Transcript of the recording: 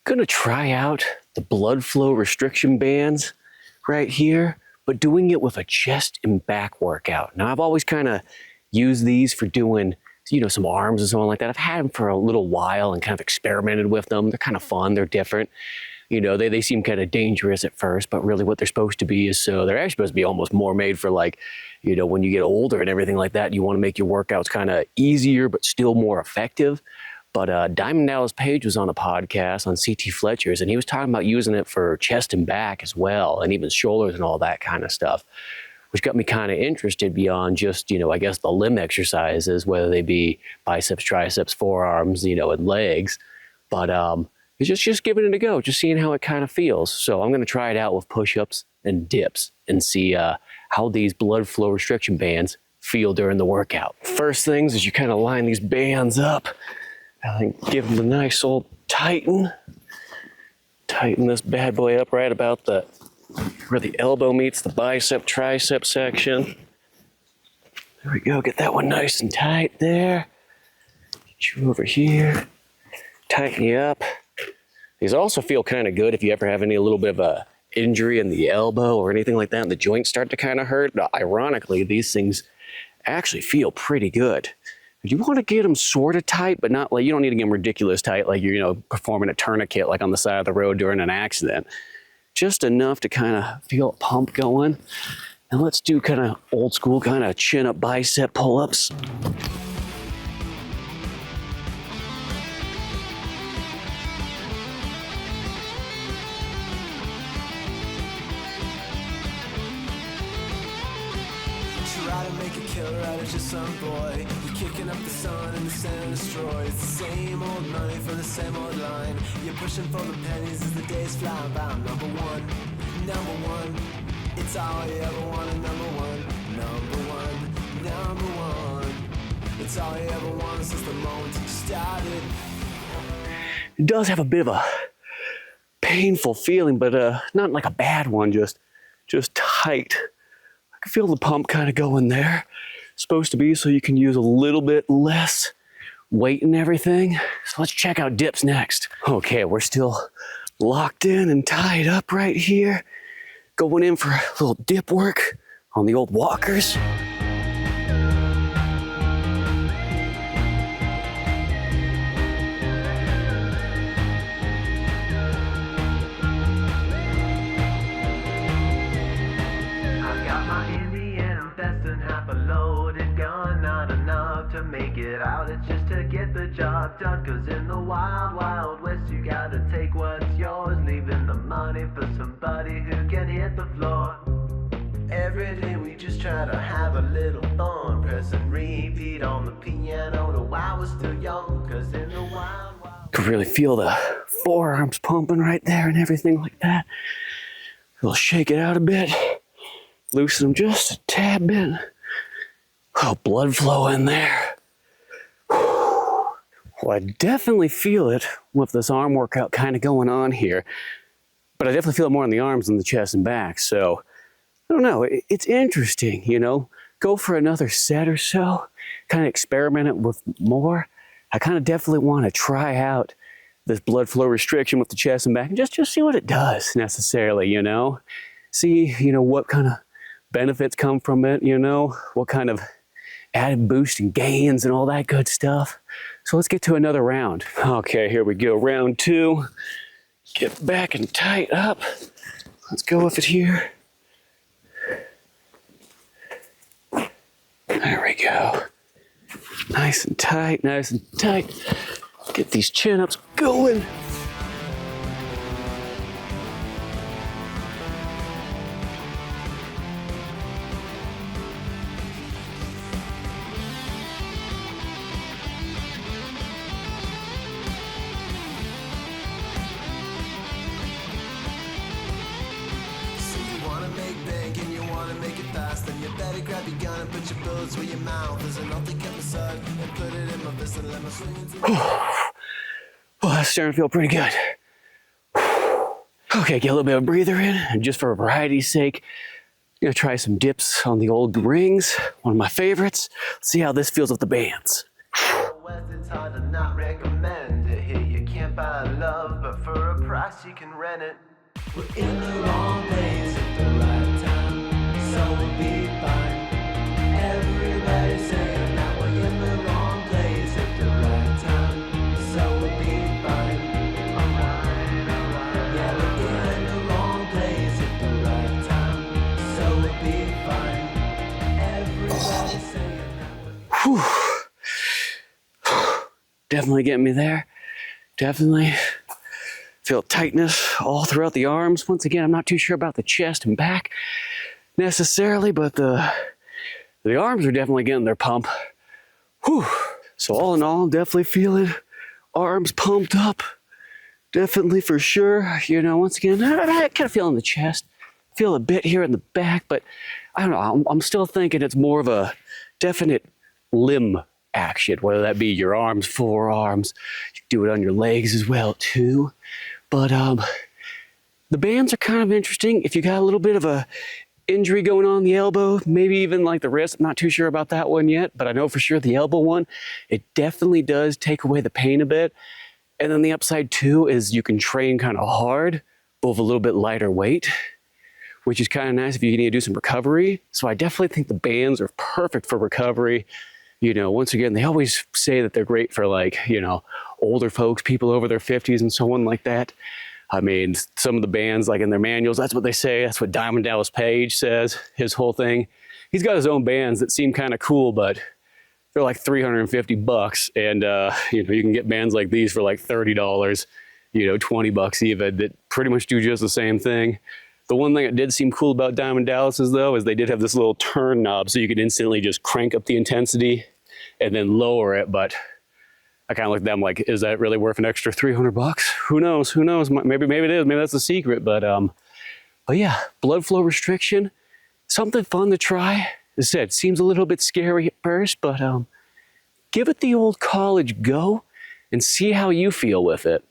Gonna try out the blood flow restriction bands right here, but doing it with a chest and back workout. Now I've always kind of used these for doing, some arms and so on like that. I've had them for a little while and kind of experimented with them. They're kind of fun, they're different. They seem kind of dangerous at first, but really what they're supposed to be is, so they're actually supposed to be almost more made for when you get older and everything like that, you want to make your workouts kind of easier, but still more effective. But Diamond Dallas Page was on a podcast on CT Fletcher's, and he was talking about using it for chest and back as well, and even shoulders and all that kind of stuff, which got me kind of interested beyond just, I guess the limb exercises, whether they be biceps, triceps, forearms, and legs. But it's just giving it a go, just seeing how it kind of feels. So I'm going to try it out with push-ups and dips and see how these blood flow restriction bands feel during the workout. First things is you kind of line these bands up. I think give them a nice old tighten. Tighten this bad boy up right about where the elbow meets the bicep tricep section. There we go, get that one nice and tight there. Get you over here, tighten you up. These also feel kind of good if you ever have a little bit of a injury in the elbow or anything like that, and the joints start to kind of hurt. Now, ironically, these things actually feel pretty good. You want to get them sort of tight, but not you don't need to get them ridiculous tight, like you're, performing a tourniquet like on the side of the road during an accident. Just enough to kind of feel a pump going. And let's do kind of old school kind of chin up bicep pull-ups. Try to make a killer out of just some boy. You're kicking up the sun and the sand destroys. The same old money for the same old line. You're pushing for the pennies as the days fly by. Number one. It's all you ever wanted. Number one. It's all you ever wanted since the moment you started. It does have a bit of a painful feeling, but not like a bad one, just tight. I can feel the pump kind of going there. It's supposed to be so you can use a little bit less weight and everything. So let's check out dips next. Okay, we're still locked in and tied up right here. Going in for a little dip work on the old walkers. It's just to get the job done, cause in the wild, wild west you gotta take what's yours, leaving the money for somebody who can hit the floor. Every day we just try to have a little fun, press and repeat on the piano to while we're still young, cause in the wild, wild Could really feel the forearms pumping right there and everything like that. We'll shake it out a bit, loosen them just a tad bit. Oh, blood flow in there. Well, I definitely feel it with this arm workout kind of going on here, but I definitely feel it more in the arms than the chest and back. So I don't know, it's interesting, go for another set or so, kind of experiment it with more. I kind of definitely want to try out this blood flow restriction with the chest and back and just see what it does necessarily, see, what kind of benefits come from it, what kind of added boost and gains and all that good stuff. So let's get to another round. Okay, here we go, round 2. Get back and tight up. Let's go with it here. There we go. Nice and tight, nice and tight. Get these chin ups going. better grab your gun and put your bullets where your mouth is, and I'll take up my sword and put it in my fist and let my swings. Oh, that's starting to feel pretty good. Okay, get a little bit of a breather in, and just for variety's sake, I'm gonna try some dips on the old rings, one of my favorites. Let's see how this feels with the bands. West, it's hard to not recommend it. Here you can't buy love, but for a price you can rent it. We're in the wrong place at the right time, so we'll be fine. Everybody's saying that we're in the wrong place at the right time, so we'll be fine. Alright. Yeah, we're in the wrong place at the right time, so we'll be fine. Everybody's saying that we're Definitely getting me there. Definitely feel tightness all throughout the arms. Once again, I'm not too sure about the chest and back necessarily, but the arms are definitely getting their pump. Whew. So all in all, definitely feeling arms pumped up. Definitely for sure. You know, once again, I kind of feel in the chest. Feel a bit here in the back, but I don't know. I'm still thinking it's more of a definite limb action, whether that be your arms, forearms. You can do it on your legs as well too. But the bands are kind of interesting. If you got a little bit of a injury going on the elbow, maybe even like the wrist, I'm not too sure about that one yet, but I know for sure the elbow one, it definitely does take away the pain a bit. And then the upside too is you can train kind of hard, but with a little bit lighter weight, which is kind of nice if you need to do some recovery. So I definitely think the bands are perfect for recovery. You know, once again, they always say that they're great for, like, you know, older folks, people over their 50s and so on like that. I mean, some of the bands, like in their manuals, that's what they say. That's what Diamond Dallas Page says, his whole thing. He's got his own bands that seem kind of cool, but they're like $350. And, you know, you can get bands like these for like $30, you know, $20 even, that pretty much do just the same thing. The one thing that did seem cool about Diamond Dallas's though, is they did have this little turn knob so you could instantly just crank up the intensity and then lower it. But I kind of looked at them like, is that really worth an extra $300? Who knows? Who knows? Maybe it is. Maybe that's the secret. But yeah, blood flow restriction, something fun to try. As I said, seems a little bit scary at first, but give it the old college go and see how you feel with it.